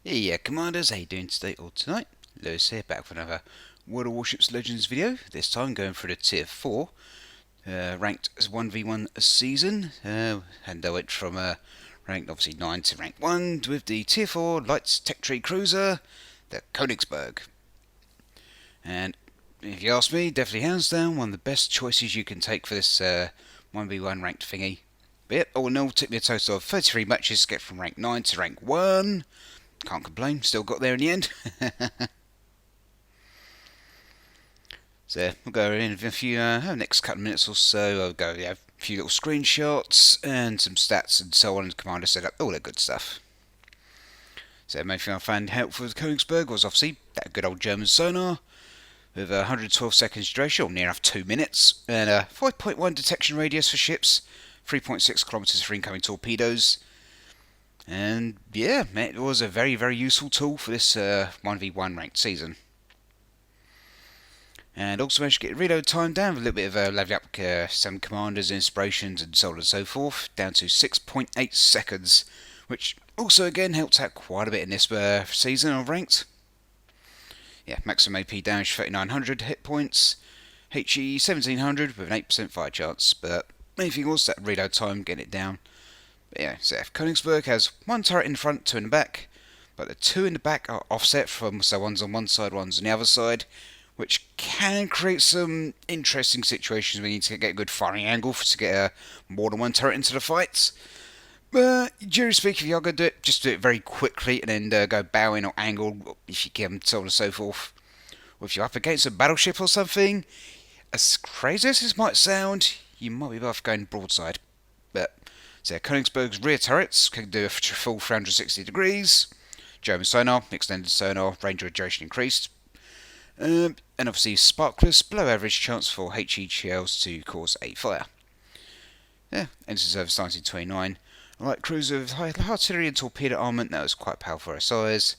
Hey, Commanders, how you doing today or tonight? Lewis here, back for another World of Warships Legends video. This time going for the Tier 4, ranked as 1v1 a season. And I went from ranked obviously 9 to rank 1 with the Tier 4 Lights Tech Tree Cruiser, the Königsberg. And if you ask me, definitely hands down one of the best choices you can take for this 1v1 ranked thingy. But yep, all in all, took me a total of 33 matches to get from rank 9 to rank 1. Can't complain, still got there in the end. So we'll go in a few next couple of minutes or so. I'll go a few little screenshots and some stats and so on, and commander setup, all that good stuff. So the main thing I found helpful with Königsberg was obviously that good old German sonar with 112 seconds duration, or near enough 2 minutes, and a 5.1 detection radius for ships, 3.6 kilometers for incoming torpedoes. And yeah, it was a very, very useful tool for this 1v1 ranked season. And also managed to get reload time down with a little bit of leveling up some commanders, inspirations, and so on and so forth, down to 6.8 seconds, which also again helped out quite a bit in this season of ranked. Yeah, maximum AP damage 3900 hit points, HE 1700 with an 8% fire chance, but main thing was that reload time, getting it down. Yeah, so Königsberg has one turret in the front, two in the back, but the two in the back are offset from, so one's on one side, one's on the other side, which can create some interesting situations when you need to get a good firing angle to get more than one turret into the fights. But generally speaking, if you're going to do it, just do it very quickly and then go bowing or angle if you can, so on and so forth. Or if you're up against a battleship or something, as crazy as this might sound, you might be better off going broadside. But so Königsberg's rear turrets can do a full 360 degrees. German sonar, extended sonar, range of duration increased. And obviously sparkless, below average chance for HE shells to cause a fire. Yeah, entered service 1929. Light cruiser with high artillery and torpedo armament, that was quite powerful for a size.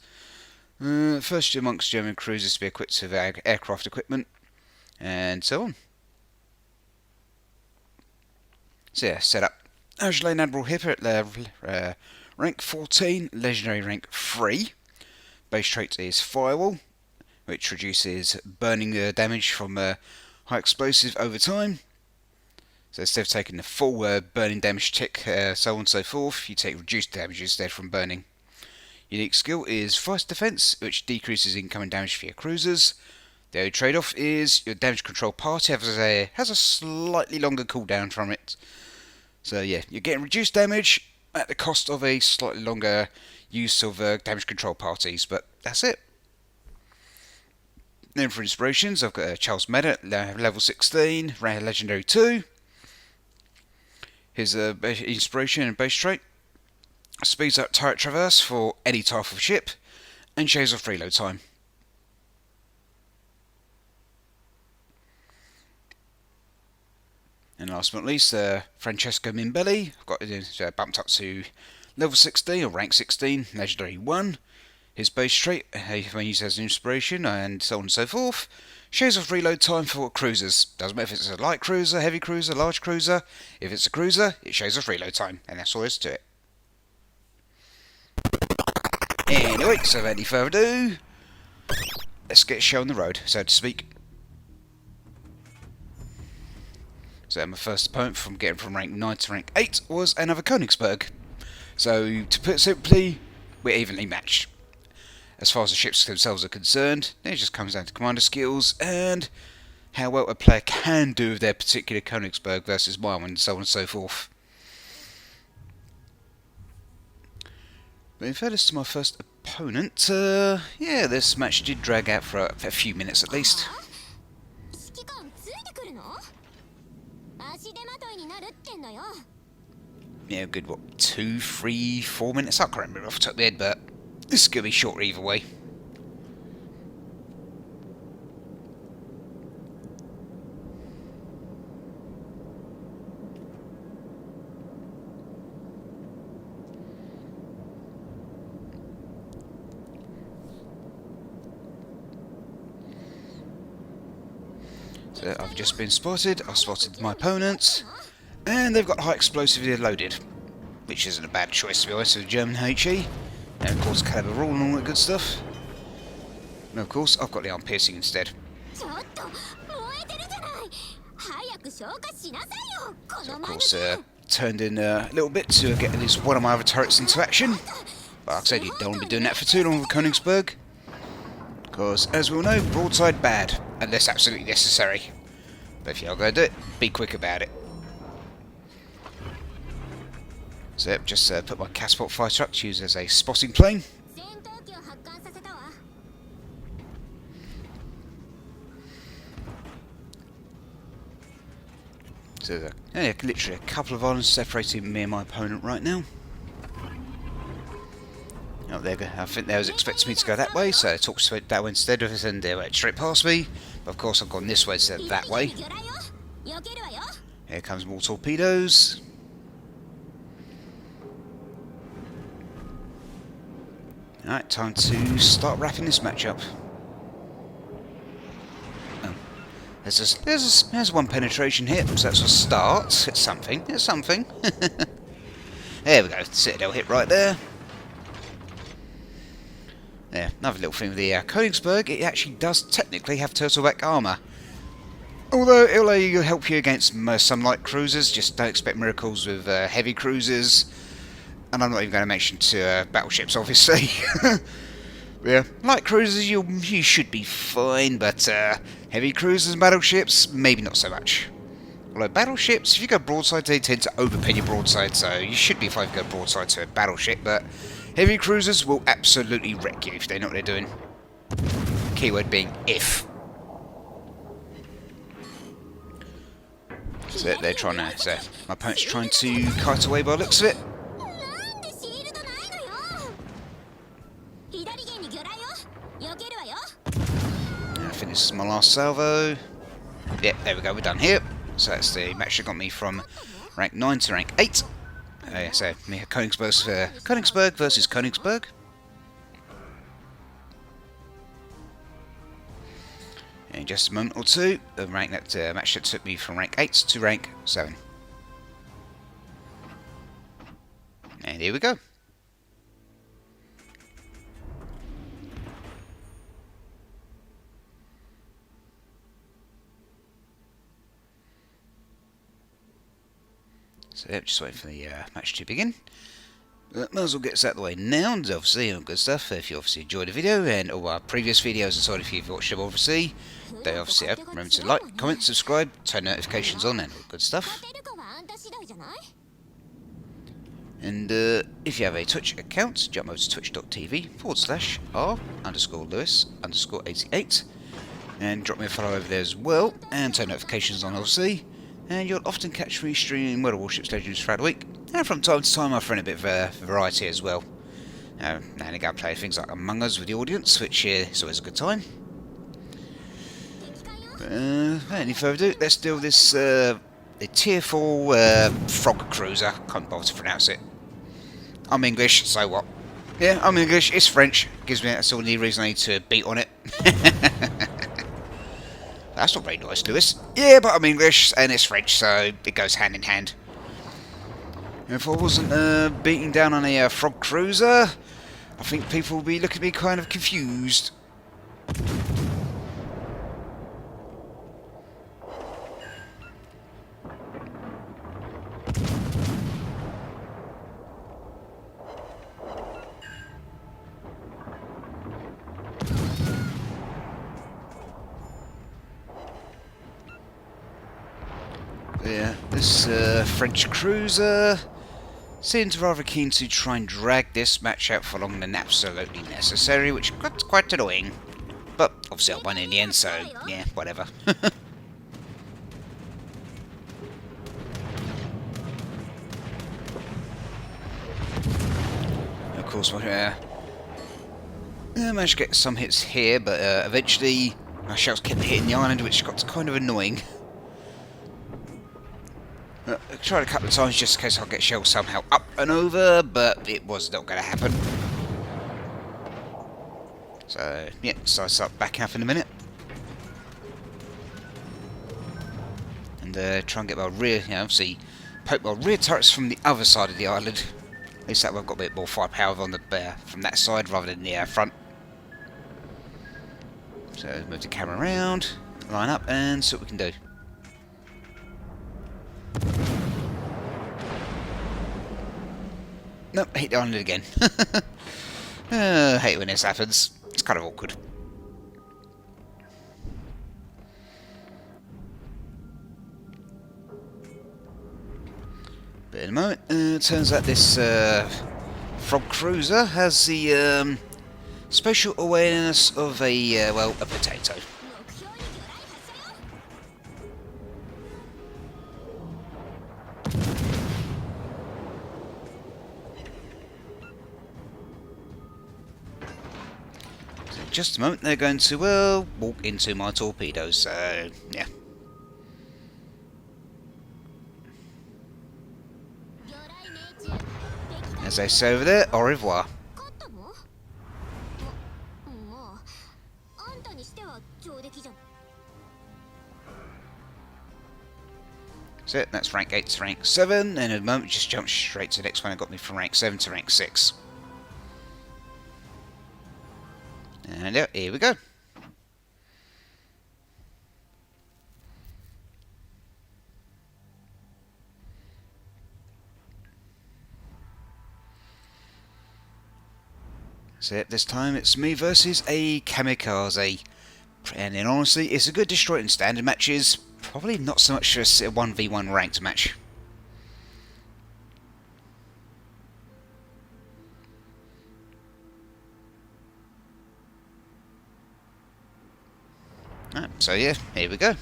First amongst German cruisers to be equipped with aircraft equipment, and so on. So yeah, set up. Lane Admiral Hipper at rank 14, legendary rank 3. Base trait is Firewall, which reduces burning damage from high explosive over time. So instead of taking the full burning damage tick, so on and so forth, you take reduced damage instead from burning. Unique skill is Fast Defense, which decreases incoming damage for your cruisers. The only trade-off is your damage control party has a slightly longer cooldown from it. So yeah, you're getting reduced damage at the cost of a slightly longer use of damage control parties, but that's it. Then for inspirations, I've got Charles Meda, level 16, rare legendary 2. His inspiration and base trait: speeds up turret traverse for any type of ship, and shaves off reload time. And last but not least, Francesco Mimbelli. I've got bumped up to level 16 or rank 16, legendary 1. His base trait, when used as an inspiration and so on and so forth, shaves off reload time for cruisers. Doesn't matter if it's a light cruiser, heavy cruiser, large cruiser. If it's a cruiser, it shaves off reload time, and that's all there is to it. Anyway, so without any further ado, let's get a show on the road, so to speak. So my first opponent from getting from rank 9 to rank 8 was another Königsberg. So to put it simply, we're evenly matched. As far as the ships themselves are concerned, it just comes down to commander skills and how well a player can do with their particular Königsberg versus mine, and so on and so forth. But in fairness to my first opponent, yeah, this match did drag out for a few minutes at least. Yeah, good, what, 2, 3, 4 minutes? I can't remember off the top of my head, but this is going to be short either way. So I've just been spotted. I've spotted my opponents, and they've got high explosive loaded, which isn't a bad choice to be honest with German HE. And of course, caliber roll and all that good stuff. And of course, I've got the arm piercing instead. So of course, turned in a little bit to get at least one of my other turrets into action. But like I said, you don't want to be doing that for too long with Königsberg. Because, as we all know, broadside bad, unless absolutely necessary. But if you are going to do it, be quick about it. So yep, just put my Casport fire truck to use as a spotting plane. So there's literally a couple of islands separating me and my opponent right now. Oh, there go. I think they was expecting me to go that way, so it talks that way instead of it, and they went straight past me. But of course, I've gone this way instead of that way. Here comes more torpedoes. Alright, time to start wrapping this match up. Oh, there's one penetration hit, so that's a start. It's something. It's something. There we go. Citadel hit right there. Yeah, another little thing with the Königsberg, it actually does technically have turtleback armour. Although it'll help you against some light cruisers, just don't expect miracles with heavy cruisers. And I'm not even going to mention battleships, obviously. Yeah, light cruisers you should be fine, but heavy cruisers and battleships, maybe not so much. Although battleships, if you go broadside, they tend to overpin your broadside, so you should be fine if you go broadside to a battleship, but heavy cruisers will absolutely wreck you if they know what they're doing. Keyword being if. So they're trying to. So my opponent's trying to kite away by the looks of it. I think this is my last salvo. Yep, there we go. We're done here. So that's the match that got me from rank 9 to rank 8. So me Königsberg versus Königsberg. In just a moment or two, the rank match that took me from rank 8 to rank 7. And here we go. So yep, just waiting for the match to begin. Might as well get us out of the way now, and obviously all good stuff. If you obviously enjoyed the video, and all our previous videos, and so on, if you've watched them obviously, they obviously remember to like, comment, subscribe, turn notifications on, and all good stuff. And if you have a Twitch account, jump over to twitch.tv/r_Lewis_88, and drop me a follow over there as well, and turn notifications on obviously. And you'll often catch me streaming World of Warships Legends throughout the week, and from time to time I throw in a bit of variety as well. Now and again I play things like Among Us with the audience, which is always a good time. But without any further ado, let's deal with this the Tier 4 frog cruiser. Can't bother to pronounce it. I'm English, so what? Yeah, I'm English, it's French. That's all the reason I need to beat on it. That's not very nice, Lewis. Yeah, but I'm English, and it's French, so it goes hand in hand. If I wasn't beating down on a frog cruiser, I think people would be looking at me kind of confused. Yeah, this French cruiser seems rather keen to try and drag this match out for longer than absolutely necessary, which got quite annoying. But obviously I won in the end, so yeah, whatever. Of course, I managed to get some hits here, but eventually my shells kept hitting the island, which got kind of annoying. I tried a couple of times just in case I'll get shells somehow up and over, but it was not going to happen. So, yeah, so I start backing up in a minute. And try and get my rear, obviously, poke my rear turrets from the other side of the island. At least that way I've got a bit more firepower on the from that side rather than the front. So move the camera around, line up, and see what we can do. Nope, hit on it again. I hate when this happens. It's kind of awkward. But in a moment, turns out this frog cruiser has the spatial awareness of a, well, a potato. So in just a moment they're going to, well, walk into my torpedoes, so, yeah. As they say over there, au revoir. So that's rank 8 to rank 7, and in a moment just jump straight to the next one that got me from rank 7 to rank 6. And yeah, here we go. So this time it's me versus a kamikaze. And then honestly, it's a good destroy in standard matches. Probably not so much as a 1v1 ranked match. So yeah, here we go.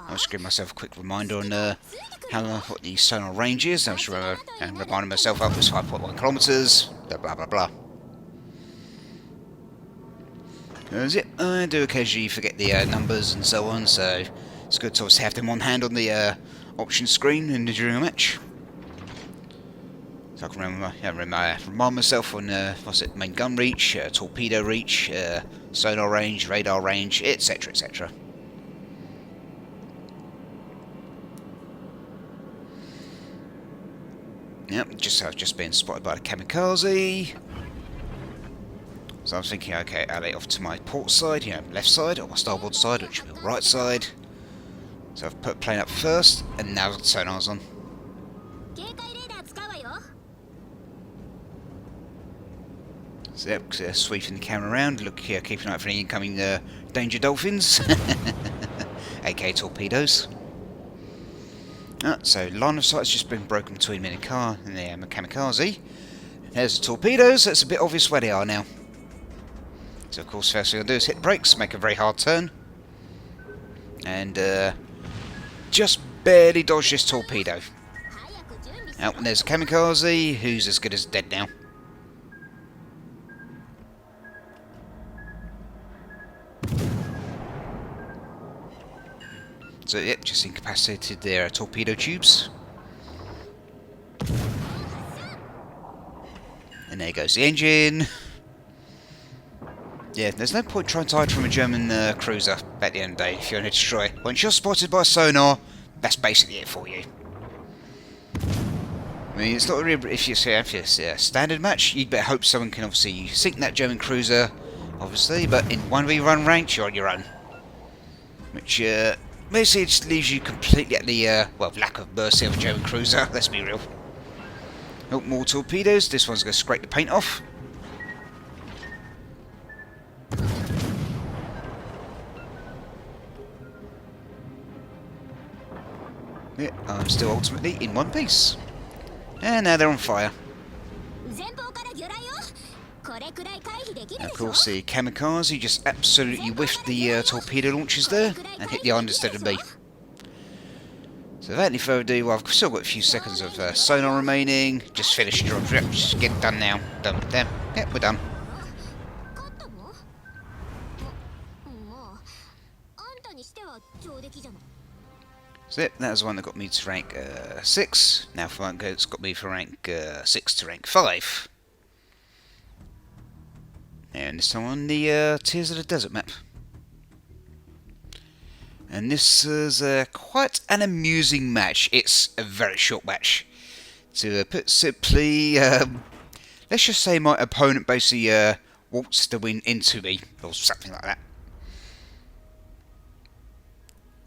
I'll just give myself a quick reminder on what the sonar range is. I'll just reminding myself up, it's 5.1 kilometers. Blah blah blah. That's it. I do occasionally forget the numbers and so on, so it's good to obviously have them on hand on the option screen during a match. So I can remind myself on what's it, main gun reach, torpedo reach, sonar range, radar range, etc, etc. Yep, I've just been spotted by the kamikaze. So I was thinking, okay, I'll lay off to my port side, left side, or my starboard side, which will be right side. So I've put plane up first, and now the sonar's on. So yep, sweeping the camera around, look here, keeping an eye for any incoming danger dolphins, aka torpedoes. So line of sight's just been broken between me and the car and the kamikaze. There's the torpedoes, that's a bit obvious where they are now. So of course first thing I'll do is hit the brakes, make a very hard turn. And just barely dodge this torpedo. And there's a kamikaze who's as good as dead now. So yep, just incapacitated their torpedo tubes. And there goes the engine. Yeah, there's no point trying to hide from a German cruiser at the end of the day if you're going to destroy. Once you're spotted by sonar, that's basically it for you. I mean, it's not really, if it's a standard match, you'd better hope someone can obviously sink that German cruiser, obviously, but in 1v1 ranks, you're on your own. Which, basically just leaves you completely at the, well, lack of mercy of a German cruiser, let's be real. Oh, more torpedoes, this one's going to scrape the paint off. Yeah, I'm still ultimately in one piece. And now they're on fire. And of course the kamikaze just absolutely whiffed the torpedo launchers there and hit the island instead of me. So without any further ado, well, I've still got a few seconds of sonar remaining. Just finish the job. Just get done now. Done. There. Yep, we're done. So yep, that was the one that got me to rank 6. Now for one it's got me from rank 6 to rank 5. And this time on the Tears of the Desert map. And this is quite an amusing match. It's a very short match. To put simply, let's just say my opponent basically waltzed the win into me, or something like that.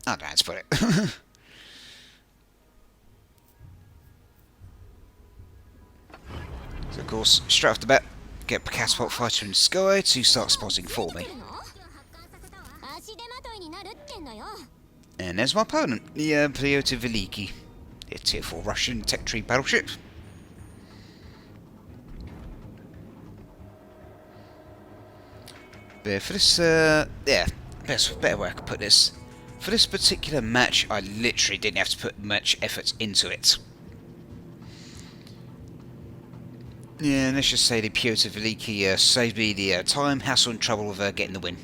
I don't know how to put it. So of course, straight off the bat, get Catapult Fighter in the sky to start spotting for me. And there's my opponent, the Pyotr Veliki, the Tier 4 Russian Tech Tree battleship. But for this, yeah, better way I could put this. For this particular match, I literally didn't have to put much effort into it. Yeah, and let's just say the Pyotr Veliki saved me the time, hassle and trouble of getting the win.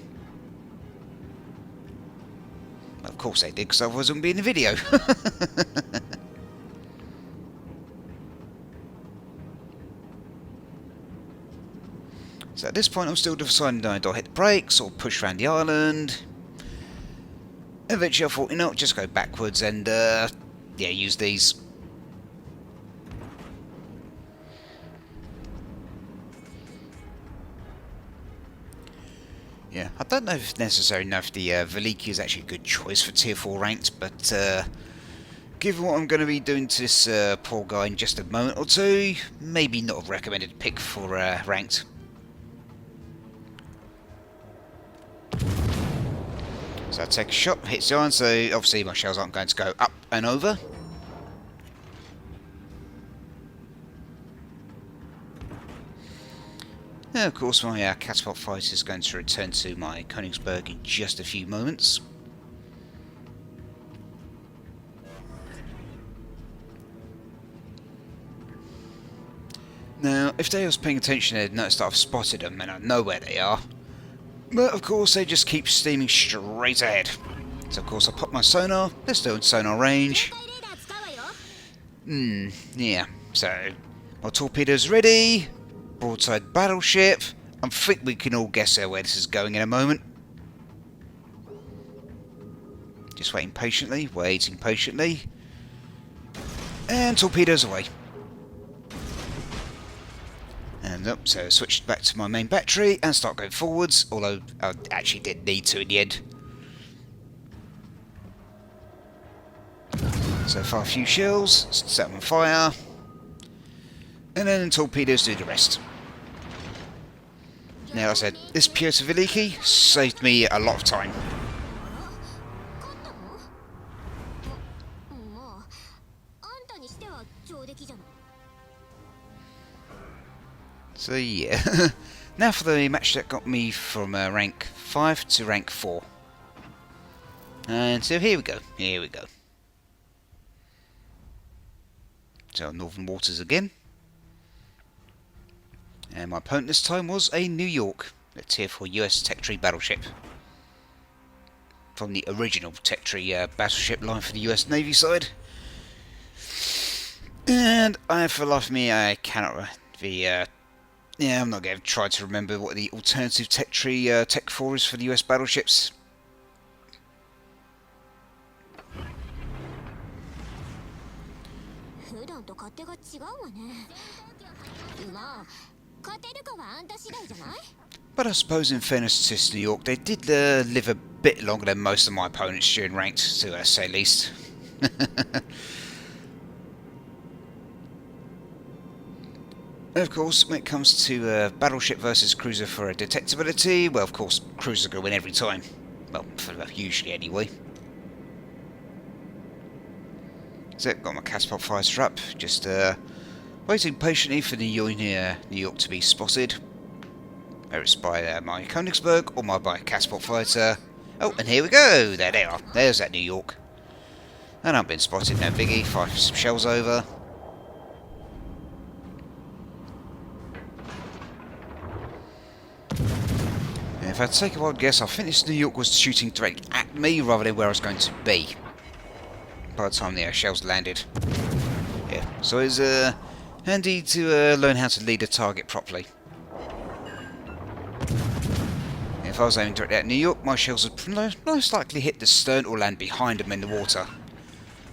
Well, of course they did, because otherwise it wouldn't be in the video. So at this point I'm still deciding, do I hit the brakes or push around the island? Eventually I thought, you know, just go backwards and yeah, use these. Yeah, I don't know if necessarily know if the Veliki is actually a good choice for Tier 4 ranked, but given what I'm going to be doing to this poor guy in just a moment or two, maybe not a recommended pick for ranked. So I take a shot, hits the iron, so obviously my shells aren't going to go up and over. And of course my Catapult Fighter is going to return to my Königsberg in just a few moments. Now, if they was paying attention, they'd notice that I've spotted them and I know where they are. But of course they just keep steaming straight ahead. So of course I pop my sonar, they're still in sonar range. Yeah, so my torpedoes ready, broadside battleship. I think we can all guess where this is going in a moment. Just waiting patiently, and torpedoes away. And up, so switch back to my main battery and start going forwards, although I actually didn't need to in the end. So fire a few shells, set them on fire, and then the torpedoes do the rest. Now, as I said, this Pyotr Veliki saved me a lot of time. So yeah, now for the match that got me from rank 5 to rank 4. And so here we go. So Northern Waters again. And my opponent this time was a New York, a Tier 4 US Tech Tree battleship. From the original Tech Tree battleship line for the US Navy side. And for the life of me, I cannot yeah, I'm not going to try to remember what the alternative Tech Tree Tech 4 is for the US battleships. But I suppose in fairness to New York, they did live a bit longer than most of my opponents during ranked, to say least. And of course, when it comes to battleship versus cruiser for detectability, well, of course, cruisers are going to win every time. Well, usually anyway. So, got my Catapult Fighter up, just waiting patiently for New York to be spotted. Whether it's by my Königsberg or by Catapult Fighter. Oh, and here we go! There they are. There's that New York. And I've been spotted, no biggie. Fire some shells over. If I take a wild guess, I think this New York was shooting directly at me rather than where I was going to be by the time the shells landed. Yeah, so it's handy to learn how to lead a target properly. If I was aiming directly at New York, my shells would most likely hit the stern or land behind them in the water.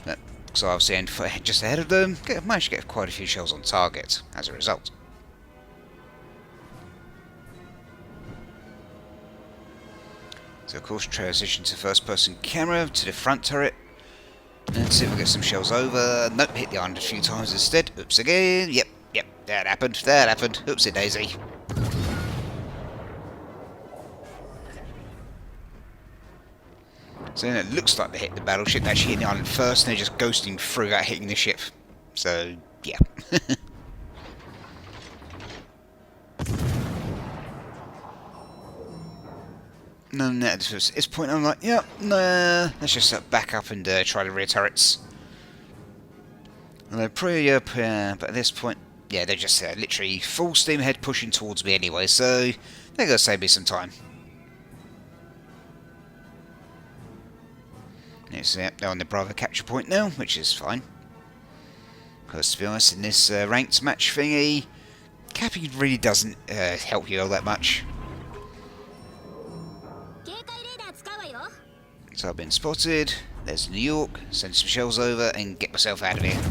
But so obviously aimed just ahead of them, managed to get quite a few shells on target as a result. So of course transition to first person camera to the front turret, and see if I get some shells over. Nope, hit the island a few times instead. Oops again, yep, that happened, oopsie daisy. So then it looks like they hit the battleship, they actually hit the island first, and they're just ghosting through without hitting the ship. So, yeah. No, at this point I'm like, yeah, nah, let's just back up and try the rear turrets. And they're pretty up, but at this point, yeah, they're just literally full steam ahead pushing towards me anyway, so they're going to save me some time. Yes, yeah, they're on the Bravo capture point now, which is fine. Because to be honest, in this ranked match thingy, capping really doesn't help you all that much. So I've been spotted, there's New York, send some shells over and get myself out of here.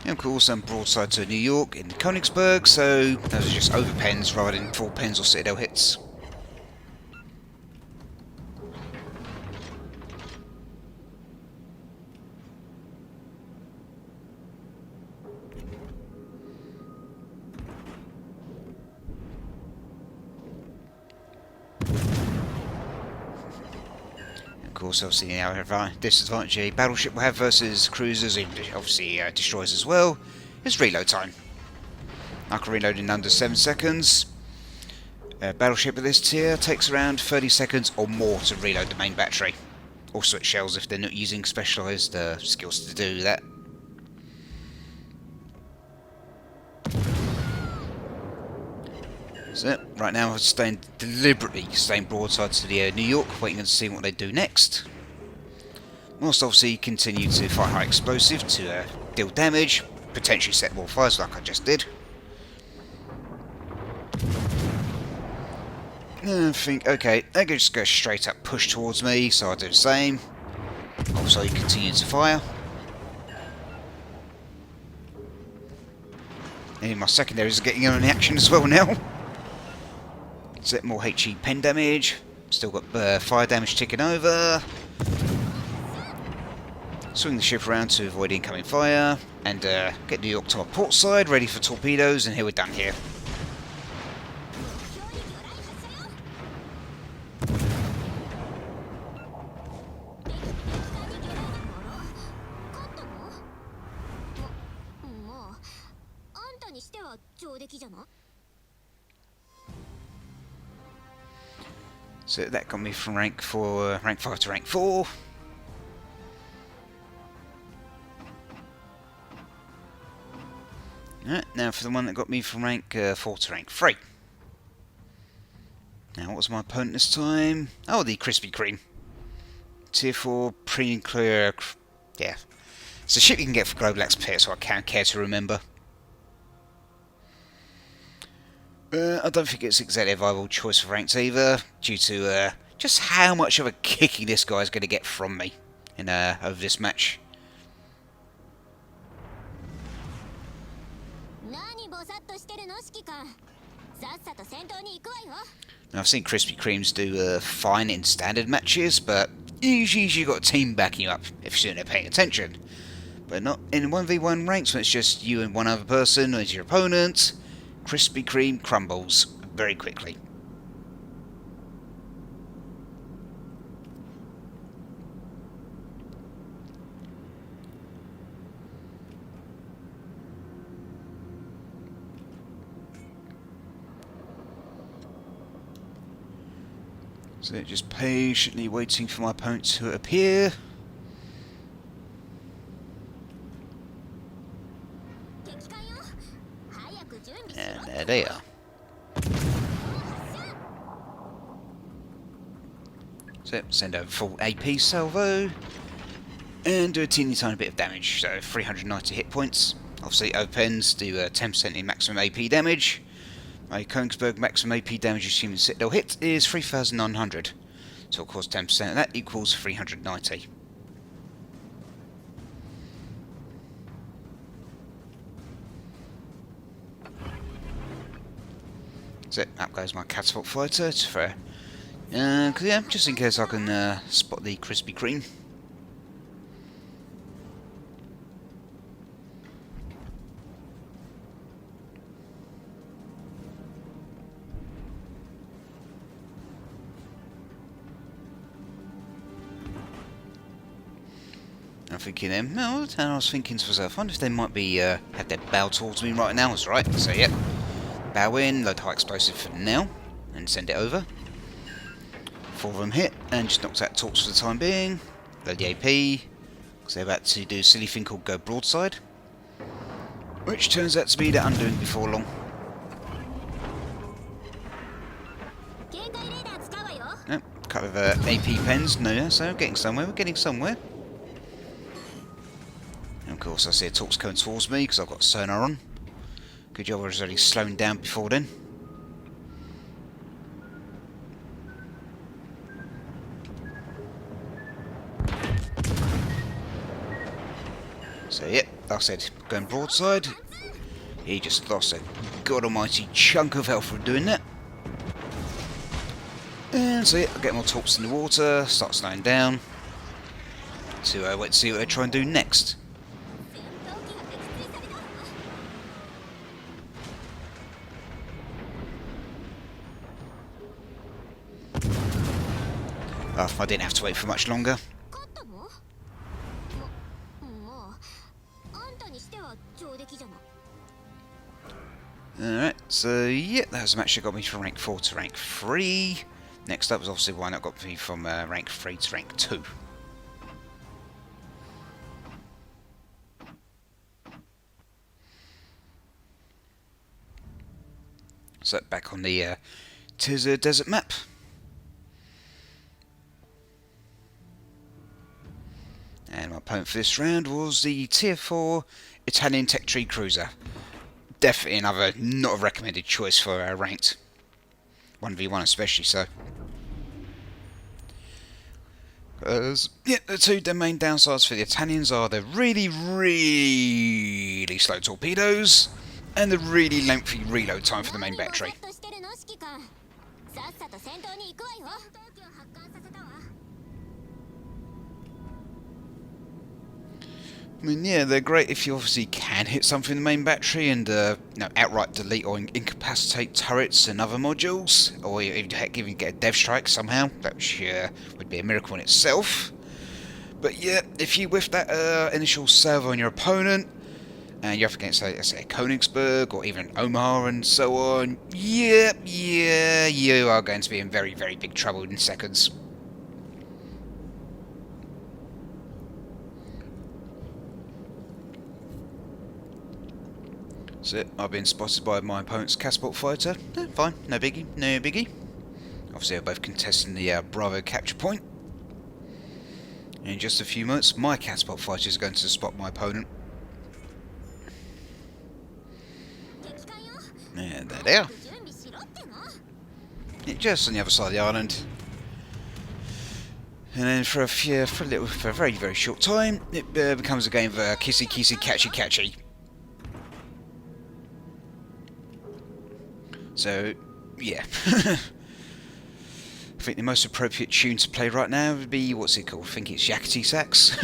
And of course I'm broadside to New York in Königsberg, so those are just over pens rather than full pens or citadel hits. Of course, obviously, our disadvantage a battleship will have versus cruisers, and obviously destroyers as well, is reload time. I can reload in under 7 seconds. A battleship of this tier takes around 30 seconds or more to reload the main battery. Or switch shells if they're not using specialised skills to do that. So, right now I'm deliberately staying broadside to the New York, waiting and seeing what they do next. Whilst obviously continue to fire high explosive to deal damage, potentially set more fires like I just did. And I think, okay, they can just go straight up, push towards me, so I'll do the same. Also, you continue to fire. And my secondaries are getting in on the action as well now. Set more HE pen damage. Still got fire damage ticking over. Swing the ship around to avoid incoming fire. And get New York to our port side, ready for torpedoes, and here we're done here. So that got me from rank 5 to rank 4. Right, now for the one that got me from rank 4 to rank 3. Now what was my opponent this time? Oh, the Krispy Kreme. Tier 4 pre-nuclear... yeah. It's a ship you can get for Global XP, so I can't care to remember. I don't think it's exactly a viable choice for ranks either, due to just how much of a kicking this guy's going to get from me in over this match. Now, I've seen Krispy Kremes do fine in standard matches, but usually you've got a team backing you up if you're paying attention. But not in 1v1 ranks when it's just you and one other person as your opponent. Krispy Kreme crumbles very quickly. So just patiently waiting for my opponent to appear. And there they are. So send over full AP salvo and do a teeny tiny bit of damage, so 390 hit points. Obviously opens do 10% in maximum AP damage. My Königsberg maximum AP damage assuming citadel hit is 3,900. So of course 10% of that equals 390. So up goes my catapult fighter to throw. Yeah, just in case I can spot the Krispy Kreme. I'm thinking, no, I was thinking to myself, I wonder if they might be have their bow towards me right now. That's right. So yeah, bow in, load high explosive for now, and send it over. 4 of them hit, and just knocks out torch for the time being. Load the AP, because they're about to do a silly thing called go broadside, which turns out to be their undoing before long. Nope, a couple of AP pens, no, so getting somewhere, we're getting somewhere. And of course I see a torch coming towards me, because I've got sonar on. Good job I was already slowing down before then. So yep, like I said, going broadside. He just lost a god almighty chunk of health from doing that. And so yeah, I'll get more torps in the water, start slowing down. To wait to see what they try and do next. Oh, I didn't have to wait for much longer. Alright, so yeah, that was a match that got me from rank 4 to rank 3. Next up was obviously one that got me from rank 3 to rank 2. So back on the Tizza desert map. And my opponent for this round was the tier 4 Italian Tech Tree Cruiser. Definitely another not a recommended choice for ranked 1v1 especially so. Yeah, the two main downsides for the Italians are the really slow torpedoes and the really lengthy reload time for the main battery. I mean, yeah, they're great if you obviously can hit something in the main battery and outright delete or incapacitate turrets and other modules, or heck, even get a dev strike somehow, which would be a miracle in itself. But yeah, if you whiff that initial salvo on your opponent, and you're up against, let's say, Königsberg or even Omaha and so on, yeah, you are going to be in very, very big trouble in seconds. So I've been spotted by my opponent's catapult fighter. Fine, no biggie, no biggie. Obviously they're both contesting the Bravo capture point. In just a few minutes, my catapult fighter is going to spot my opponent. And there they are. Yeah, just on the other side of the island. And then for a very, very short time, it becomes a game of kissy, kissy, catchy, catchy. So, yeah. I think the most appropriate tune to play right now would be, what's it called? I think it's Yakety Sax.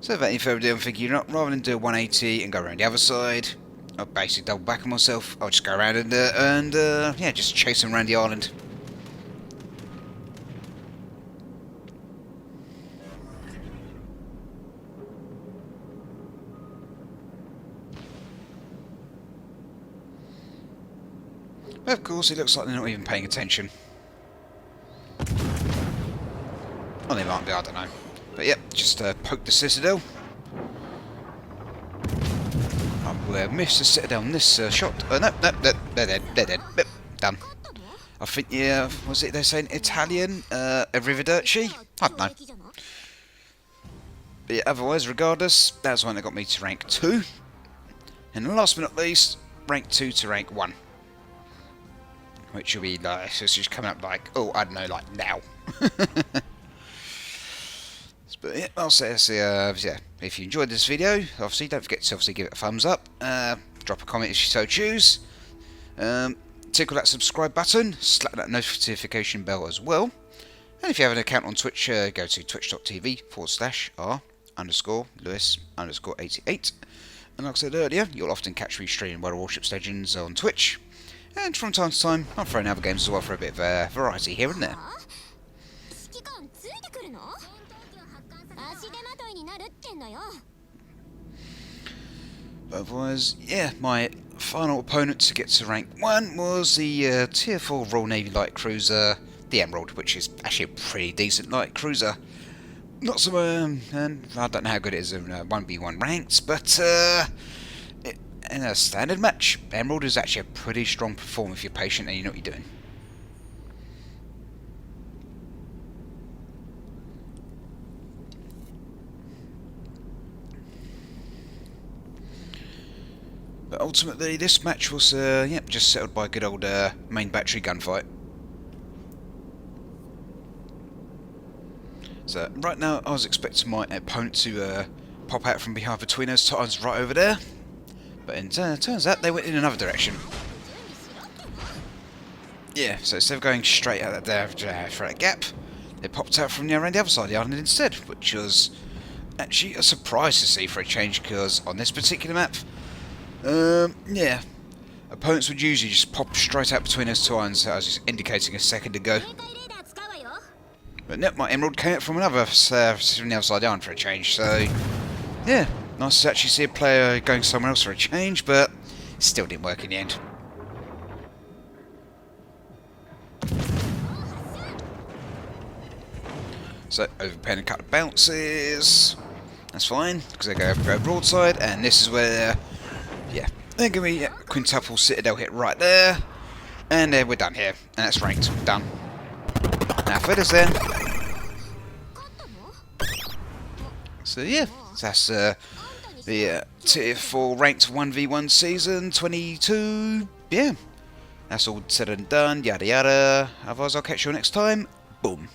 So without any further ado, I'm thinking, rather than do a 180 and go around the other side, I'll basically double back on myself. I'll just go around and yeah, just chase them around the island. But of course, it looks like they're not even paying attention. Well, they might be, I don't know. But yep, just poke the citadel. I'll miss the citadel in this shot. No, they're dead. Yep, done. I think, yeah, was it they're saying Italian? Arrivederci? I don't know. But yeah, otherwise, regardless, that's one that got me to rank 2. And last but not least, rank 2 to rank 1. Which will be like, so it's just coming up like, oh, I don't know, like now. But yeah, I'll say, yeah, if you enjoyed this video, obviously don't forget to give it a thumbs up. Drop drop a comment if you so choose. Tickle that subscribe button, slap that notification bell as well. And if you have an account on Twitch, go to twitch.tv/r_Lewis_88. And like I said earlier, you'll often catch me streaming World of Warships Legends on Twitch. And from time to time, I'm throwing other games as well for a bit of variety here and there. But otherwise, yeah, my final opponent to get to rank 1 was the Tier 4 Royal Navy light cruiser, the Emerald, which is actually a pretty decent light cruiser. Not so, and I don't know how good it is in 1v1 ranks, but in a standard match, Emerald is actually a pretty strong performer if you're patient and you know what you're doing. But ultimately, this match was just settled by a good old main battery gunfight. So right now, I was expecting my opponent to pop out from behind between those titans right over there, but it turns out they went in another direction. Yeah, so instead of going straight out there for that gap, they popped out from around the other side of the island instead, which was actually a surprise to see for a change, because on this particular map, yeah, opponents would usually just pop straight out between those two islands, as I was just indicating a second ago. But no, my Emerald came out from another, from the other side of the island for a change, so yeah, nice to actually see a player going somewhere else for a change, but still didn't work in the end. So, overpaying a couple of bounces, that's fine, because they go broadside, and this is where, yeah, they're going to be quintuple citadel hit right there, and we're done here, and that's ranked, done. Now feathers then. So yeah, that's the Tier 4 ranked 1v1 season 22, yeah, that's all said and done, yada yada, otherwise I'll catch you next time, boom.